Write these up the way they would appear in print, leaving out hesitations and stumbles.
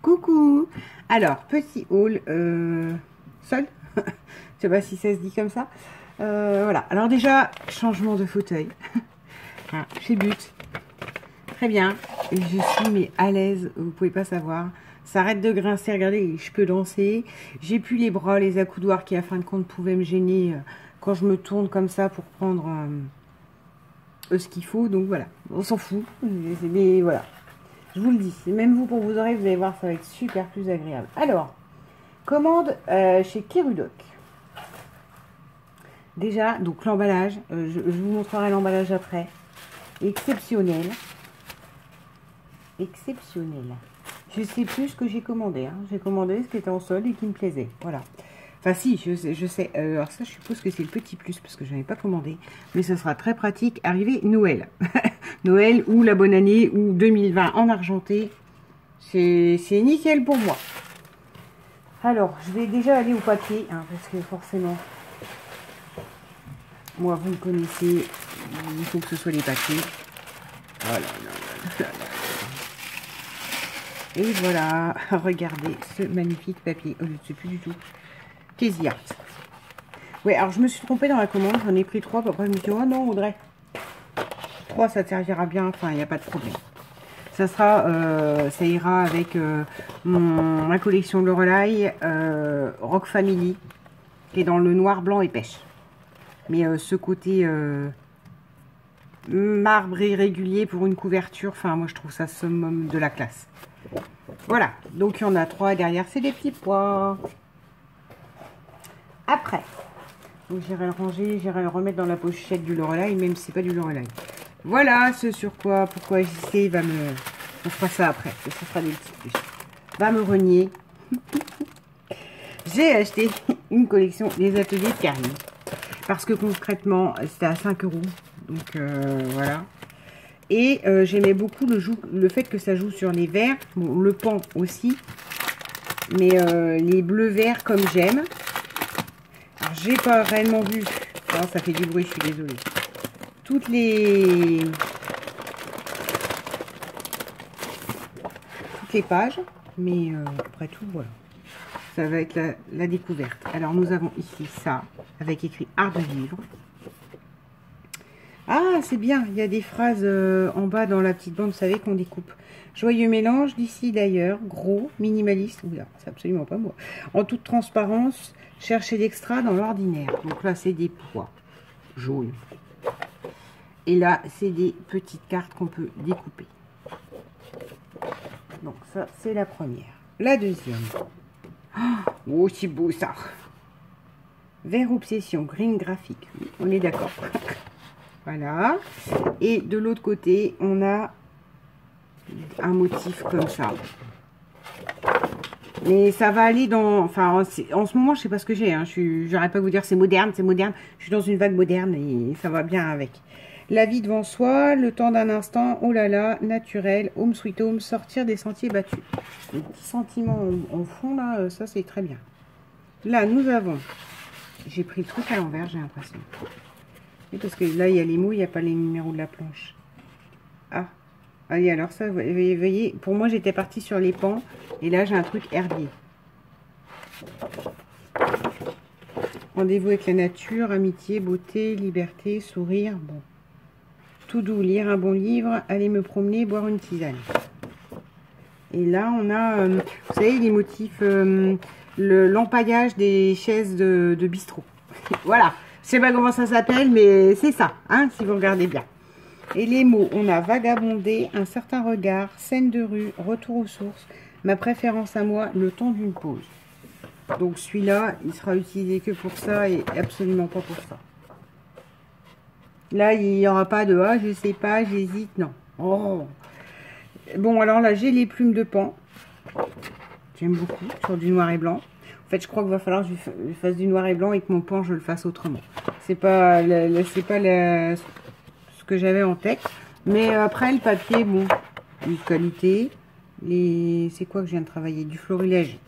Coucou. Alors, petit haul seul. Je sais pas si ça se dit comme ça. Voilà. Alors déjà, changement de fauteuil. Chez But. Très bien. Et je suis mais à l'aise. Vous pouvez pas savoir. Ça arrête de grincer. Regardez, je peux danser. J'ai plus les bras, les accoudoirs qui, à fin de compte, pouvaient me gêner quand je me tourne comme ça pour prendre ce qu'il faut. Donc voilà. On s'en fout. Mais voilà. Je vous le dis, même vous pour vos oreilles, vous allez voir, ça va être super plus agréable. Alors, commande chez Kerudoc. Déjà, donc l'emballage, je vous montrerai l'emballage après. Exceptionnel. Exceptionnel. Je sais plus ce que j'ai commandé. Hein. J'ai commandé ce qui était en solde et qui me plaisait. Voilà. Enfin si, je sais. Alors ça, je suppose que c'est le petit plus parce que je n'avais pas commandé. Mais ce sera très pratique. Arrivé Noël. Noël ou la bonne année ou 2020 en argenté. C'est nickel pour moi. Alors, je vais déjà aller au papier. Hein, parce que forcément, moi, vous me connaissez. Il faut que ce soit les papiers. Voilà. Et voilà. Regardez ce magnifique papier. Oh, je ne sais plus du tout. Casey Art. Ouais, alors je me suis trompée dans la commande, j'en ai pris 3, après je me suis dit, oh non Audrey, 3 ça te servira bien, enfin il n'y a pas de problème. Ça sera, ça ira avec ma collection Lorelai Rock Family, qui est dans le noir, blanc et pêche. Mais ce côté marbre irrégulier pour une couverture, enfin moi je trouve ça summum de la classe. Voilà, donc il y en a 3 derrière, c'est des petits pois. Après, donc j'irai le ranger, j'irai le remettre dans la pochette du Lorelai, même si c'est pas du Lorelai. Voilà ce sur quoi, pourquoi JC va me... On fera ça après, ce sera des petits plus. Va me renier. J'ai acheté une collection des ateliers de Karine. Parce que concrètement, c'était à 5 €. Donc voilà. Et j'aimais beaucoup le fait que ça joue sur les verts. Bon, le pan aussi. Mais les bleus-verts comme j'aime. Alors, j'ai pas réellement vu. Oh, ça fait du bruit, je suis désolée. Toutes les pages. Mais après tout, voilà. Ça va être la découverte. Alors, nous avons ici ça, avec écrit Art de vivre. Ah, c'est bien. Il y a des phrases en bas dans la petite bande, vous savez, qu'on découpe. Joyeux mélange d'ici d'ailleurs, gros, minimaliste. Oula, c'est absolument pas moi. En toute transparence, chercher l'extra dans l'ordinaire. Donc là, c'est des pois jaunes. Et là, c'est des petites cartes qu'on peut découper. Donc ça, c'est la première. La deuxième. Oh, c'est beau ça. Vert obsession, green graphique. Oui, on est d'accord. Voilà. Et de l'autre côté, on a un motif comme ça. Mais ça va aller dans... Enfin, en ce moment, je sais pas ce que j'ai. Hein. J'arrête pas de vous dire c'est moderne, c'est moderne. Je suis dans une vague moderne et ça va bien avec. La vie devant soi, le temps d'un instant, oh là là, naturel, home sweet home, sortir des sentiers battus. Les petits sentiments en fond, là, ça c'est très bien. Là, nous avons... J'ai pris le truc à l'envers, j'ai l'impression. Parce que là, il y a les mots, il n'y a pas les numéros de la planche. Ah, allez, alors ça, vous voyez, pour moi, j'étais partie sur les pans. Et là, j'ai un truc herbier. Rendez-vous avec la nature, amitié, beauté, liberté, sourire. Bon. Tout doux, lire un bon livre, aller me promener, boire une tisane. Et là, on a, vous savez, les motifs, l'empaillage des chaises de bistrot. Voilà. Je sais pas comment ça s'appelle, mais c'est ça, hein, si vous regardez bien. Et les mots, on a vagabondé, un certain regard, scène de rue, retour aux sources, ma préférence à moi, le temps d'une pause. Donc celui-là, il sera utilisé que pour ça et absolument pas pour ça. Là, il n'y aura pas de « ah, je sais pas, j'hésite », non. Oh. Bon, alors là, j'ai les plumes de pan. J'aime beaucoup, sur du noir et blanc. En fait, je crois qu'il va falloir que je fasse du noir et blanc et que mon pan, je le fasse autrement. C'est pas ce que j'avais en tête. Mais après, le papier, bon, de qualité. C'est quoi que je viens de travailler? Du florilège.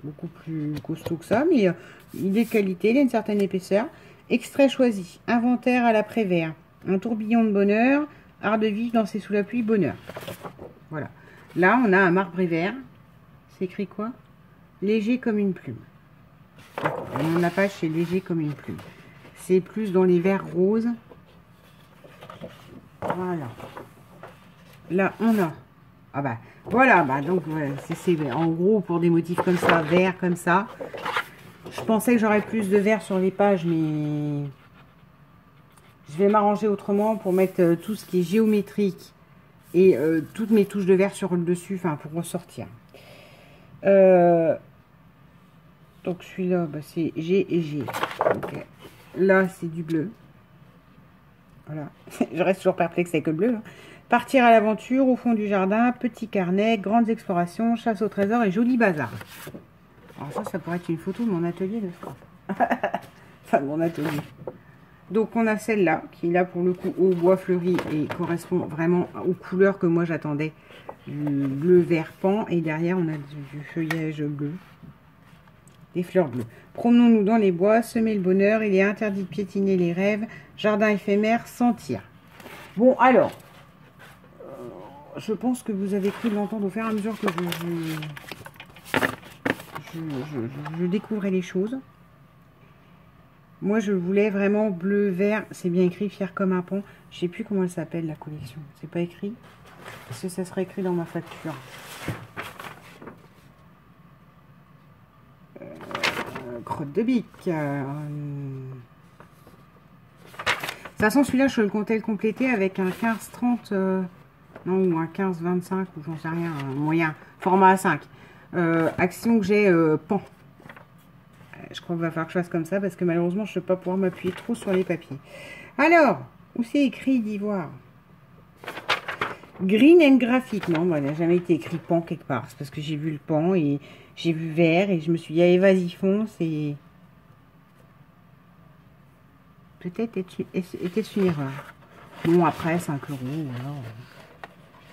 Beaucoup plus costaud que ça, mais il est de qualité, il a une certaine épaisseur. Extrait choisi. Inventaire à l'après-vert. Un tourbillon de bonheur. Art de vivre, danser sous la pluie, bonheur. Voilà. Là, on a un marbre vert. C'est écrit quoi? Léger comme une plume. On n'a pas chez léger comme une plume. C'est plus dans les verts roses. Voilà. Là, on a. Ah bah, voilà. Bah, donc, ouais, c'est en gros pour des motifs comme ça, verts comme ça. Je pensais que j'aurais plus de vert sur les pages, mais je vais m'arranger autrement pour mettre tout ce qui est géométrique et toutes mes touches de vert sur le dessus, enfin, pour ressortir. Donc celui-là, bah, c'est G et G. Okay. Là, c'est du bleu. Voilà. Je reste toujours perplexe avec le bleu. Hein. Partir à l'aventure, au fond du jardin, petit carnet, grandes explorations, chasse au trésor et joli bazar. Alors ça pourrait être une photo de mon atelier de score. Enfin, de mon atelier. Donc on a celle-là, qui est là pour le coup au bois fleuri et correspond vraiment aux couleurs que moi j'attendais. Du bleu vert pan et derrière on a du feuillage bleu. Des fleurs bleues. Promenons-nous dans les bois, semer le bonheur, il est interdit de piétiner les rêves, jardin éphémère, sentir. Bon, alors, je pense que vous avez cru l'entendre au fur et à mesure que je découvrais les choses. Moi, je voulais vraiment bleu, vert, c'est bien écrit, fier comme un pont. Je sais plus comment elle s'appelle, la collection. C'est pas écrit? Parce que ça serait écrit dans ma facture. Crotte de bique. De toute façon, celui-là, je le comptais le compléter avec un 15-30, non, ou un 15-25, ou j'en sais rien, un moyen, format A5. Action que j'ai pan. Je crois qu'il va falloir que je fasse comme ça, parce que malheureusement, je ne vais pas pouvoir m'appuyer trop sur les papiers. Alors, où c'est écrit d'ivoire? Green and graphique. Non, bah, il n'a jamais été écrit pan quelque part. C'est parce que j'ai vu le pan et j'ai vu vert et je me suis dit, allez, vas-y, fonce. Et peut-être était-ce une erreur. Bon, après, 5 €. Voilà.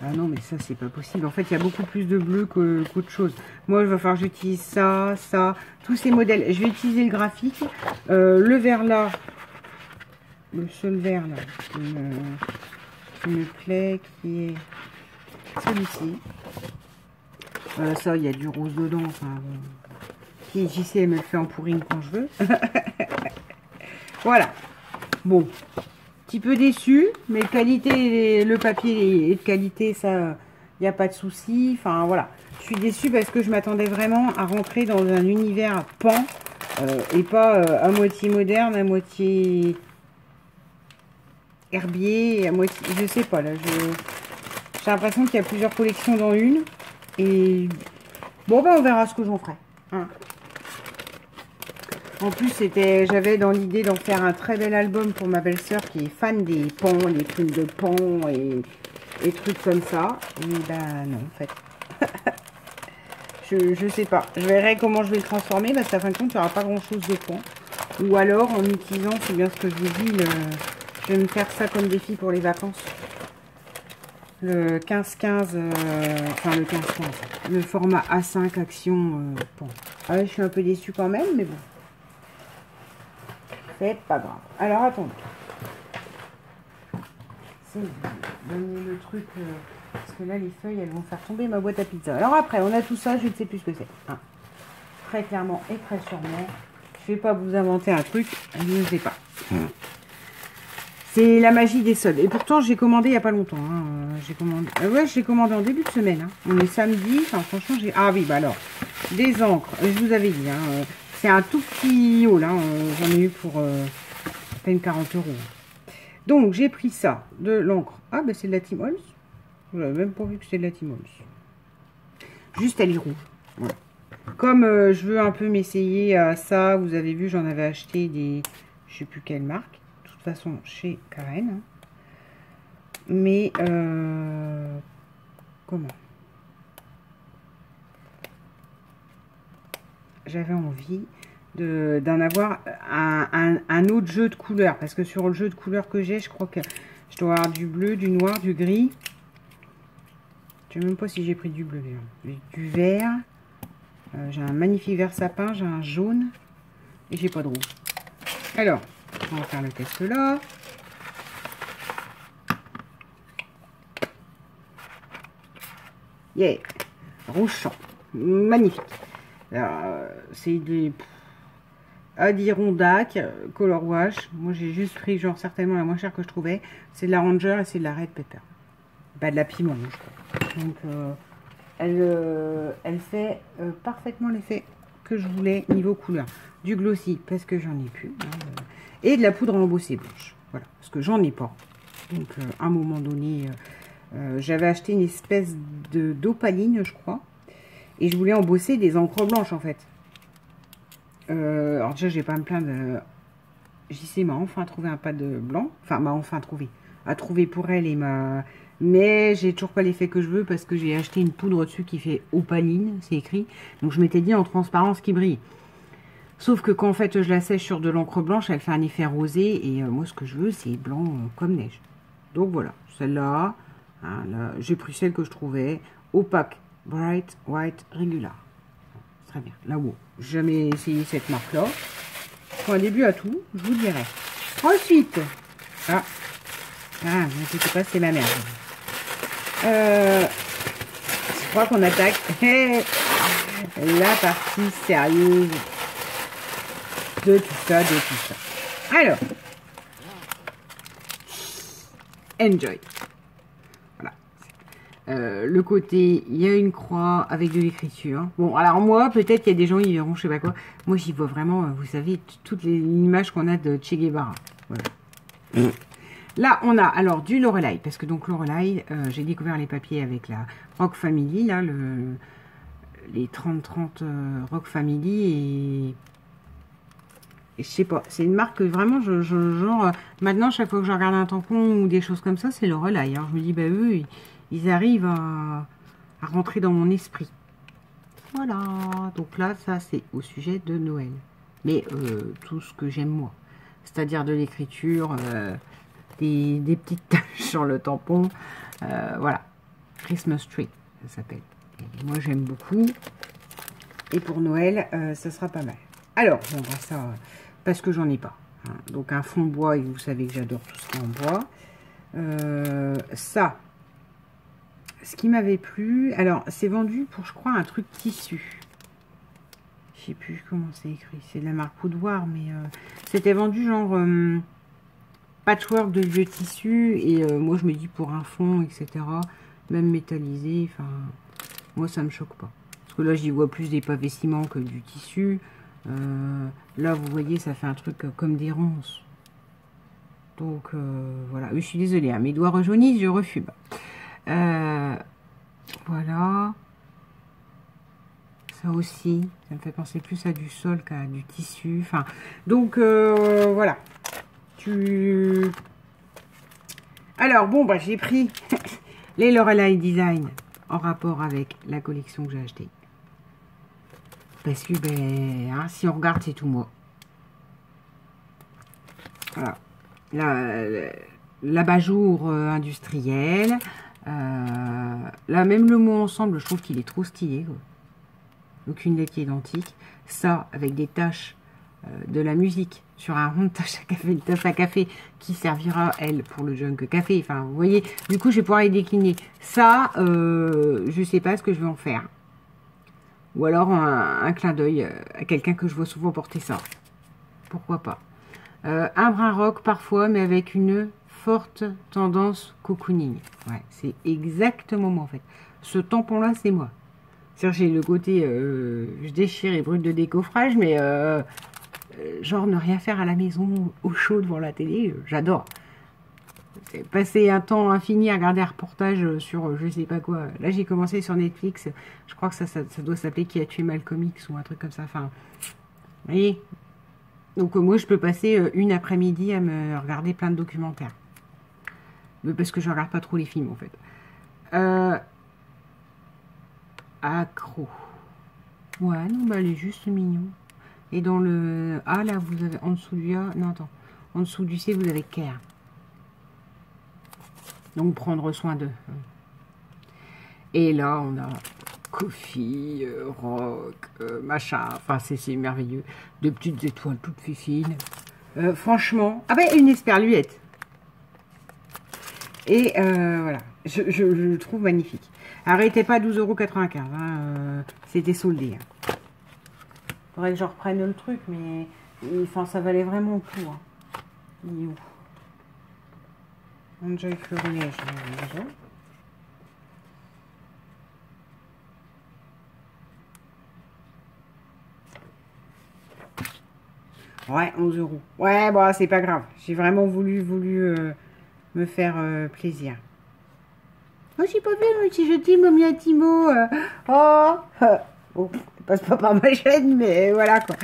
Ah non, mais ça, c'est pas possible. En fait, il y a beaucoup plus de bleu qu'autre chose. Moi, il va falloir que j'utilise ça, ça, tous ces modèles. Je vais utiliser le graphique. Le vert là, le seul vert là, qui me plaît, qui est celui-ci. Ça, il y a du rose dedans. Enfin, bon. JC, elle me le fait en pourrine quand je veux. Voilà. Bon. Petit peu déçu, mais qualité, le papier est de qualité, ça, il n'y a pas de souci. Enfin, voilà. Je suis déçue parce que je m'attendais vraiment à rentrer dans un univers pan et pas à moitié moderne, à moitié herbier, à moitié, je sais pas, là, j'ai l'impression qu'il y a plusieurs collections dans une. Et bon, ben, on verra ce que j'en ferai. Hein. En plus, j'avais dans l'idée d'en faire un très bel album pour ma belle-sœur qui est fan des pans, des plumes de pan et trucs comme ça. Et ben non, en fait. je sais pas. Je verrai comment je vais le transformer parce qu'à fin de compte, il n'y aura pas grand-chose de pan. Ou alors, en utilisant, c'est bien ce que je vous dis, je vais me faire ça comme défi pour les vacances. Le 15-15, enfin le 15-15, le format A5 action pan. Ah ouais, je suis un peu déçue quand même, mais bon. C'est pas grave. Alors, attendez. C'est donner le truc, parce que là, les feuilles, elles vont faire tomber ma boîte à pizza. Alors après, on a tout ça, je ne sais plus ce que c'est. Hein. Très clairement et très sûrement, je ne vais pas vous inventer un truc, je ne sais pas. C'est la magie des soldes. Et pourtant, j'ai commandé il n'y a pas longtemps. Hein. J'ai commandé... ouais, j'ai commandé en début de semaine. Hein. On est samedi. Enfin, franchement, j'ai... Ah oui, bah alors. Des encres. Je vous avais dit. Hein. C'est un tout petit haul. Hein. J'en ai eu pour à peine 40 €. Donc, j'ai pris ça. De l'encre. Ah, bah c'est de la Timols. Je n'avais même pas vu que c'était de la Timols. Juste à rouge. Voilà. Comme je veux un peu m'essayer à ça, vous avez vu, j'en avais acheté des... Je ne sais plus quelle marque. De toute façon chez Karen, mais comment j'avais envie d'en avoir un autre jeu de couleurs, parce que sur le jeu de couleurs que j'ai, je crois que je dois avoir du bleu, du noir, du gris. Je ne sais même pas si j'ai pris du bleu, du vert. J'ai un magnifique vert sapin, j'ai un jaune et j'ai pas de rouge. Alors, on va faire le test là. Yeah, rouge champ. magnifique. C'est des Adirondack Color Wash. Moi j'ai juste pris genre certainement la moins chère que je trouvais. C'est de la Ranger et c'est de la Red Pepper. Pas de la piment, je crois. Donc elle fait parfaitement l'effet que je voulais niveau couleur. Du glossy parce que j'en ai plus. Hein, et de la poudre embossée blanche. Voilà, parce que j'en ai pas. Donc à un moment donné, j'avais acheté une espèce d'opaline, je crois. Et je voulais embosser des encres blanches en fait. Alors déjà, je vais pas me plaindre. JC m'a enfin trouvé un pad blanc. Enfin, m'a enfin trouvé. A trouvé pour elle et m'a... Mais j'ai toujours pas l'effet que je veux parce que j'ai acheté une poudre dessus qui fait opaline, c'est écrit. Donc je m'étais dit en transparence qui brille. Sauf que quand en fait je la sèche sur de l'encre blanche, elle fait un effet rosé. Et moi ce que je veux c'est blanc comme neige. Donc voilà, celle-là, hein, j'ai pris celle que je trouvais opaque, Bright White Regular. Très bien, là-haut. Jamais essayé cette marque-là. Pour un début à tout, je vous dirai. Ensuite, ne vous inquiétez pas, c'est ma mère. Je crois qu'on attaque la partie sérieuse de tout ça, Alors, enjoy. Voilà. Le côté, il y a une croix avec de l'écriture. Bon, alors moi, peut-être qu'il y a des gens, ils verront, je sais pas quoi. Moi, j'y vois vraiment, vous savez, toutes les images qu'on a de Che Guevara. Voilà. Là, on a alors du Lorelai, parce que donc Lorelai, j'ai découvert les papiers avec la Rock Family, là, les 30-30 Rock Family, et je sais pas, c'est une marque que vraiment, genre, maintenant, chaque fois que je regarde un tampon ou des choses comme ça, c'est Lorelai. Alors, je me dis, bah eux, ils arrivent à rentrer dans mon esprit. Voilà, donc là, ça, c'est au sujet de Noël. Mais tout ce que j'aime, moi. C'est-à-dire de l'écriture... Des petites taches sur le tampon. Voilà. Christmas Tree, ça s'appelle. Moi, j'aime beaucoup. Et pour Noël, ça sera pas mal. Alors, bon, bah, ça, parce que j'en ai pas. Hein. Donc, un fond bois, et vous savez que j'adore tout ce qui est en bois. Ça, ce qui m'avait plu, alors, c'est vendu pour, je crois, un truc tissu. Je sais plus comment c'est écrit. C'est de la marque Poudoir, mais c'était vendu genre... patchwork de vieux tissus et moi je me dis pour un fond etc, même métallisé, enfin moi ça me choque pas parce que là j'y vois plus des pavés ciment que du tissu. Là vous voyez ça fait un truc comme des ronces, donc voilà. Oui, je suis désolée hein, mes doigts rejaunissent, je refume. Voilà, ça aussi ça me fait penser plus à du sol qu'à du tissu, enfin donc voilà. Alors, bon, bah, j'ai pris les Lorelai Design en rapport avec la collection que j'ai achetée. Parce que, ben, hein, si on regarde, c'est tout moi. Voilà. L'abat-jour industriel. Là, même le mot ensemble, je trouve qu'il est trop stylé. Quoi. Aucune lettre identique. Ça, avec des taches de la musique sur un rond de tasse à café qui servira, elle, pour le junk café. Enfin, vous voyez, du coup, je vais pouvoir les décliner. Ça, je sais pas ce que je vais en faire. Ou alors un clin d'œil à quelqu'un que je vois souvent porter ça. Pourquoi pas. Un brun rock parfois, mais avec une forte tendance cocooning. Ouais, c'est exactement moi, en fait. Ce tampon-là, c'est moi. C'est-à-dire, j'ai le côté, je déchire et brûle de décoffrage, mais... genre ne rien faire à la maison au chaud devant la télé, j'adore. Passer un temps infini à regarder un reportage sur je sais pas quoi. Là j'ai commencé sur Netflix, je crois que ça doit s'appeler Qui a tué Malcolm X ou un truc comme ça. Enfin, vous voyez. Donc moi je peux passer une après-midi à me regarder plein de documentaires. Parce que je regarde pas trop les films en fait. Accro. Ouais, non, bah elle est juste mignon. Et dans le A, là, vous avez en dessous du A, non, attends, en dessous du C, vous avez Care. Donc, prendre soin d'eux. Et là, on a Coffee, Rock, machin, enfin, c'est merveilleux. De petites étoiles toutes fines. Franchement, ah ben, une esperluette. Et voilà, je le trouve magnifique. Arrêtez pas 12,95 €. Hein, c'était soldé. Hein. Faudrait que je reprenne le truc, mais enfin, ça valait vraiment le coup. Hein. Il est où? Enjoy Florilège. Ouais, 11 €. Ouais, bon, c'est pas grave. J'ai vraiment voulu me faire plaisir. Oh, j'ai pas vu, si je t'aime, mon Miatimo. Oh, bon, passe pas par ma chaîne, mais voilà quoi.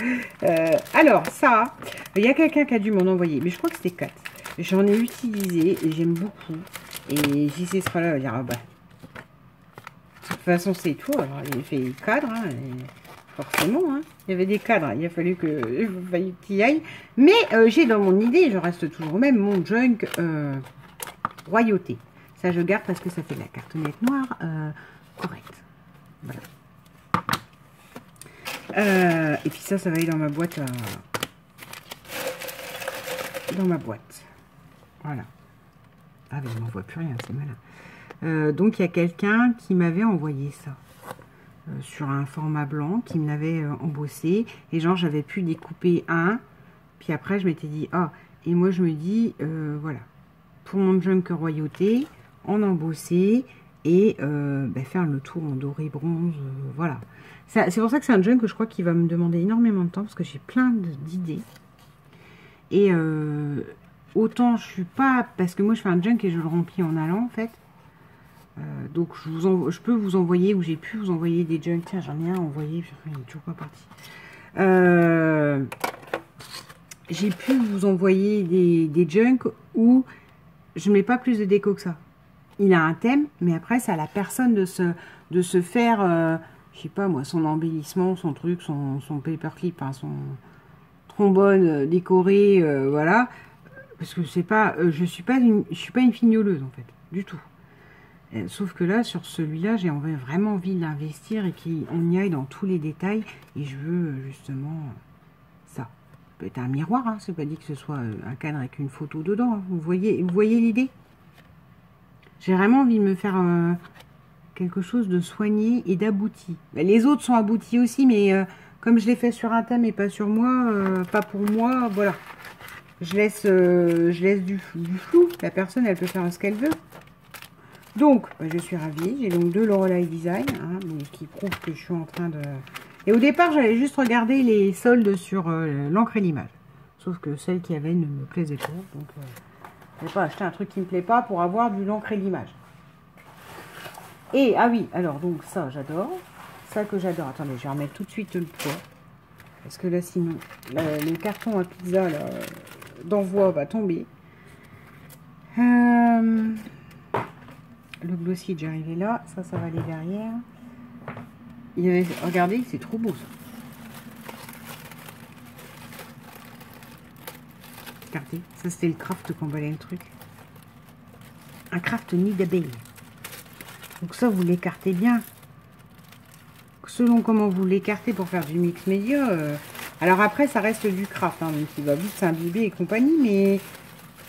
Alors, ça, il y a quelqu'un qui a dû m'en envoyer, mais je crois que c'était 4. J'en ai utilisé et j'aime beaucoup. Et JC sera là, elle va dire, ah bah. De toute façon, c'est tout. Alors, il fait le cadre, hein, forcément. Hein. Il y avait des cadres, il a fallu que tu y ailles. Mais j'ai dans mon idée, je reste toujours même, mon junk royauté. Ça, je garde parce que ça fait de la cartonnette noire correcte. Voilà. Et puis ça va aller dans ma boîte. Dans ma boîte. Voilà. Ah, mais je n'en vois plus rien, c'est malin. Donc, il y a quelqu'un qui m'avait envoyé ça. Sur un format blanc, qui me l'avait embossé. Et genre, j'avais pu découper un. Puis après, je m'étais dit, ah, et moi, je me dis, voilà. Pour mon junk royauté, en embossé. Et faire le tour en doré bronze, voilà. C'est pour ça que c'est un junk que je crois qu'il va me demander énormément de temps, parce que j'ai plein d'idées. Et autant je suis pas, parce que moi je fais un junk et je le remplis en allant en fait. Donc je peux vous envoyer, ou j'ai pu vous envoyer des junks. Tiens, j'en ai un envoyé, il n'est toujours pas parti. J'ai pu vous envoyer des junks où je mets pas plus de déco que ça. Il a un thème, mais après, c'est à la personne de se faire, je sais pas moi, son embellissement, son truc, son paperclip, hein, son trombone décoré, voilà. Parce que c'est pas, je suis pas une fignoleuse en fait, du tout. Sauf que là, sur celui-là, j'ai vraiment envie d'investir et qu'on y aille dans tous les détails. Et je veux justement ça. Ça peut être un miroir, hein, c'est pas dit que ce soit un cadre avec une photo dedans. Hein. Vous voyez l'idée? J'ai vraiment envie de me faire quelque chose de soigné et d'abouti. Les autres sont aboutis aussi, mais comme je l'ai fait sur un thème et pas sur moi, pas pour moi, voilà. Je laisse du flou. La personne, elle peut faire ce qu'elle veut. Donc, je suis ravie. J'ai donc 2 Lorelai Design, hein, qui prouvent que je suis en train de... Et au départ, j'allais juste regarder les soldes sur l'encre et l'image. Sauf que celle qu'il y avait ne me plaisait pas. Donc, je ne vais pas acheter un truc qui ne me plaît pas pour avoir du l'encre et l'image. Et, ah oui, alors, donc ça, j'adore. Ça que j'adore. Attendez, je vais remettre tout de suite le poids. Parce que là, sinon, le carton à pizza d'envoi va tomber. Le glossier, déjà arrivé là. Ça va aller derrière. Regardez, c'est trop beau, ça. Regardez, ça, c'était le craft qu'on emballait le truc. Un craft nid d'abeille. Donc ça, vous l'écartez bien. Selon comment vous l'écartez pour faire du mix média. Alors après, ça reste du craft, hein, donc il va vite s'imbiber et compagnie, mais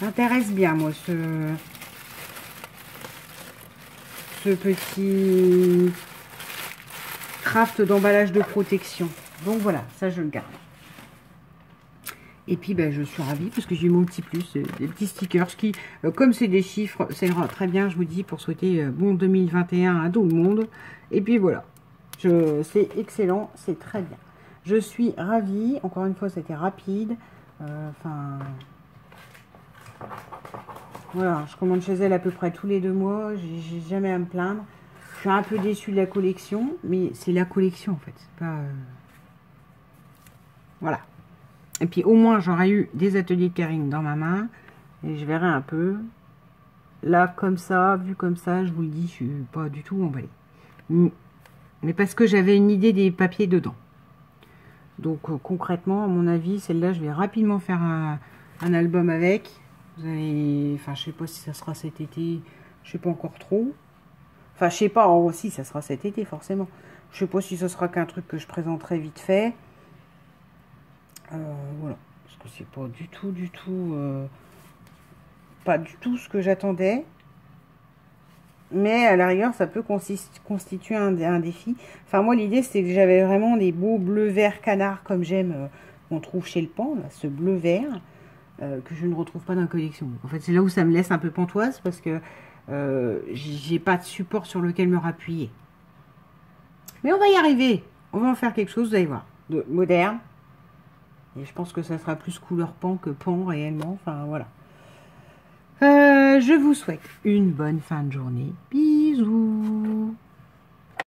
m'intéresse bien, moi, ce petit craft d'emballage de protection. Donc voilà, ça, je le garde. Et puis, je suis ravie parce que j'ai eu mon petit plus, des petits stickers qui, comme c'est des chiffres, c'est très bien, je vous dis, pour souhaiter bon 2021 à tout le monde. Et puis voilà. C'est excellent, c'est très bien. Je suis ravie. Encore une fois, c'était rapide. Enfin, voilà, je commande chez elle à peu près tous les 2 mois. J'ai jamais à me plaindre. Je suis un peu déçue de la collection, mais c'est la collection en fait. C'est pas voilà. Et puis au moins, j'aurais eu des ateliers de Karine dans ma main et je verrai un peu. Là, comme ça, vu comme ça, je vous le dis, je suis pas du tout emballée. Mais parce que j'avais une idée des papiers dedans. Donc concrètement, à mon avis, celle-là, je vais rapidement faire un album avec. Vous allez, enfin, je sais pas si ça sera cet été, je sais pas encore trop. Enfin, je sais pas, si ça sera cet été forcément. Je sais pas si ce sera qu'un truc que je présenterai vite fait. Voilà, parce que c'est pas du tout, pas du tout ce que j'attendais. Mais à la rigueur, ça peut constituer un défi. Enfin, moi, l'idée, c'est que j'avais vraiment des beaux bleus vert canard comme j'aime, qu'on trouve chez le Pan, là, ce bleu vert, que je ne retrouve pas dans la collection. En fait, c'est là où ça me laisse un peu pantoise parce que j'ai pas de support sur lequel me rappuyer. Mais on va y arriver. On va en faire quelque chose, vous allez voir, de moderne. Et je pense que ça sera plus couleur Pan que Pan réellement. Enfin, voilà. Je vous souhaite une bonne fin de journée. Bisous.